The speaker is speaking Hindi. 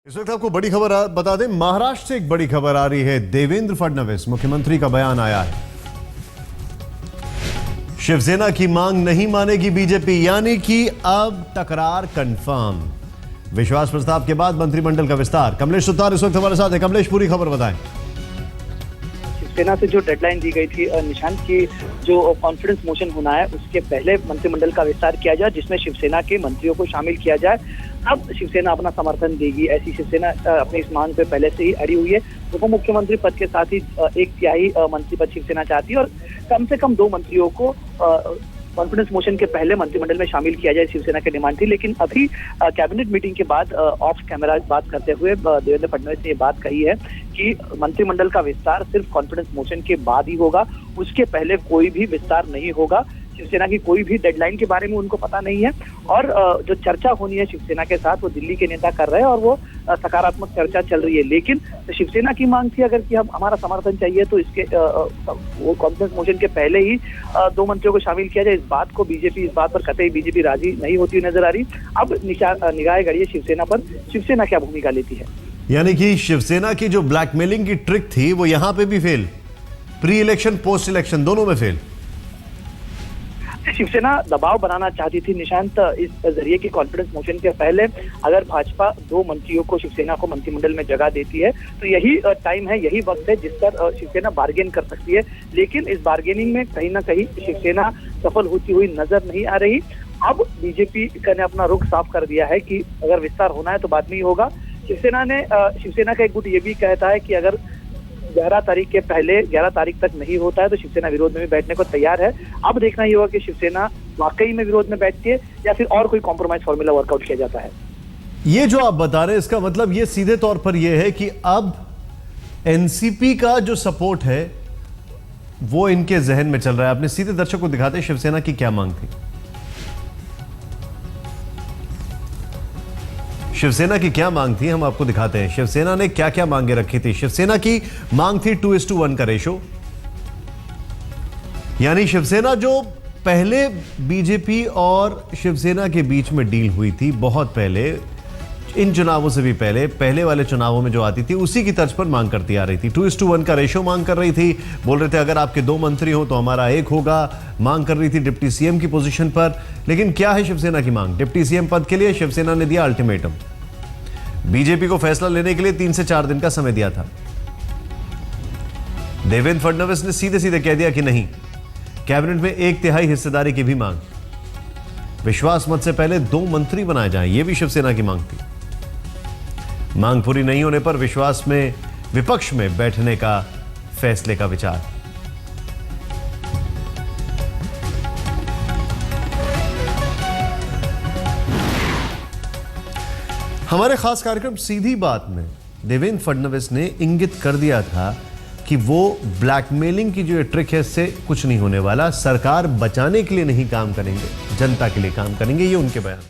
इस वक्त आपको बड़ी खबर बता दें, महाराष्ट्र से एक बड़ी खबर आ रही है। देवेंद्र फडणवीस मुख्यमंत्री का बयान आया है। शिवसेना की मांग नहीं मानेगी बीजेपी, यानी कि अब टकरार कंफर्म। विश्वास प्रस्ताव के बाद मंत्रिमंडल का विस्तार। कमलेश सुतार इस वक्त हमारे साथ है। कमलेश, पूरी खबर बताएं। शिवसेना से जो डेडलाइन दी गई थी निशांत की, जो कॉन्फिडेंस मोशन होना है उसके पहले मंत्रिमंडल का विस्तार किया जाए, जिसमें शिवसेना के मंत्रियों को शामिल किया जाए। अब शिवसेना अपना समर्थन देगी, ऐसी शिवसेना अपनी इस मांग पे पहले से ही अड़ी हुई है। उप मुख्यमंत्री पद के साथ ही 1/3 मंत्री पद शिवसेना चाहती है और कम से कम 2 मंत्रियों को कॉन्फिडेंस मोशन के पहले मंत्रिमंडल में शामिल किया जाए, शिवसेना की डिमांड थी। लेकिन अभी कैबिनेट मीटिंग के बाद ऑफ कैमरा बात करते हुए देवेंद्र फडणवीस ने ये बात कही है कि मंत्रिमंडल का विस्तार सिर्फ कॉन्फिडेंस मोशन के बाद ही होगा, उसके पहले कोई भी विस्तार नहीं होगा। शिवसेना की कोई भी डेडलाइन के बारे में उनको पता नहीं है और जो चर्चा होनी है शिवसेना के साथ वो दिल्ली के नेता कर रहे हैं और वो सकारात्मक चर्चा चल रही है। लेकिन शिवसेना की मांग थी अगर कि हम हमारा समर्थन चाहिए तो इसके वो कॉन्फ्रेंस मोशन के पहले ही 2 मंत्रियों को शामिल किया जाए। इस बात पर कतई बीजेपी राजी नहीं होती नजर आ रही। अब निगाह गड़ी है शिवसेना पर, शिवसेना क्या भूमिका लेती है। यानी कि शिवसेना की जो ब्लैकमेलिंग की ट्रिक थी वो यहां पे भी fail, pre election post election दोनों में फेल। शिवसेना दबाव बनाना चाहती थी निशांत इस जरिए की कॉन्फिडेंस मोशन के पहले। अगर भाजपा 2 मंत्रियों को शिवसेना को मंत्रिमंडल में जगह देती है तो यही टाइम है, यही वक्त है जिस पर शिवसेना बार्गेन कर सकती है। लेकिन इस बार्गेनिंग में कहीं ना कहीं शिवसेना सफल होती हुई नजर नहीं आ रही। अब बीजेपी ने अपना रुख साफ कर दिया है कि अगर विस्तार होना है तो बाद में ही होगा। शिवसेना का एक गुट ये भी कहता है कि अगर 11 तारीख तक नहीं होता है तो शिवसेना विरोध में भी बैठने को तैयार है। अब देखना ही होगा कि शिवसेना वाकई में विरोध में बैठती है या फिर और कोई कॉम्प्रोमाइज फॉर्मूला वर्कआउट किया जाता है। ये जो आप बता रहे हैं इसका मतलब ये सीधे तौर पर यह है कि अब एनसीपी का जो सपोर्ट है वो इनके जहन में चल रहा है। अपने सीधे दर्शक को दिखाते हैं शिवसेना की क्या मांग थी। शिवसेना की क्या मांग थी हम आपको दिखाते हैं। शिवसेना ने क्या क्या मांगे रखी थी। शिवसेना की मांग थी 2:1 का रेशो, यानी शिवसेना जो पहले बीजेपी और शिवसेना के बीच में डील हुई थी बहुत पहले, इन चुनावों से भी पहले वाले चुनावों में जो आती थी उसी की तर्ज पर मांग करती आ रही थी। 2:1 का रेशो मांग कर रही थी। बोल रहे थे अगर आपके 2 मंत्री हो तो हमारा 1 होगा। मांग कर रही थी डिप्टी सीएम की पोजीशन पर। लेकिन क्या है शिवसेना की मांग? डिप्टी सीएम पद के लिए शिवसेना ने दिया अल्टीमेटम। बीजेपी को फैसला लेने के लिए 3 से 4 दिन का समय दिया था। देवेंद्र फडणवीस ने सीधे सीधे कह दिया कि नहीं, कैबिनेट में 1/3 हिस्सेदारी की भी मांग। विश्वास मत से पहले 2 मंत्री बनाए जाएं, यह भी शिवसेना की मांग थी। मांग पूरी नहीं होने पर विश्वास में विपक्ष में बैठने का फैसले का विचार। हमारे खास कार्यक्रम सीधी बात में देवेंद्र फडणवीस ने इंगित कर दिया था कि वो ब्लैकमेलिंग की जो ये ट्रिक है इससे कुछ नहीं होने वाला। सरकार बचाने के लिए नहीं काम करेंगे, जनता के लिए काम करेंगे, ये उनके बयान।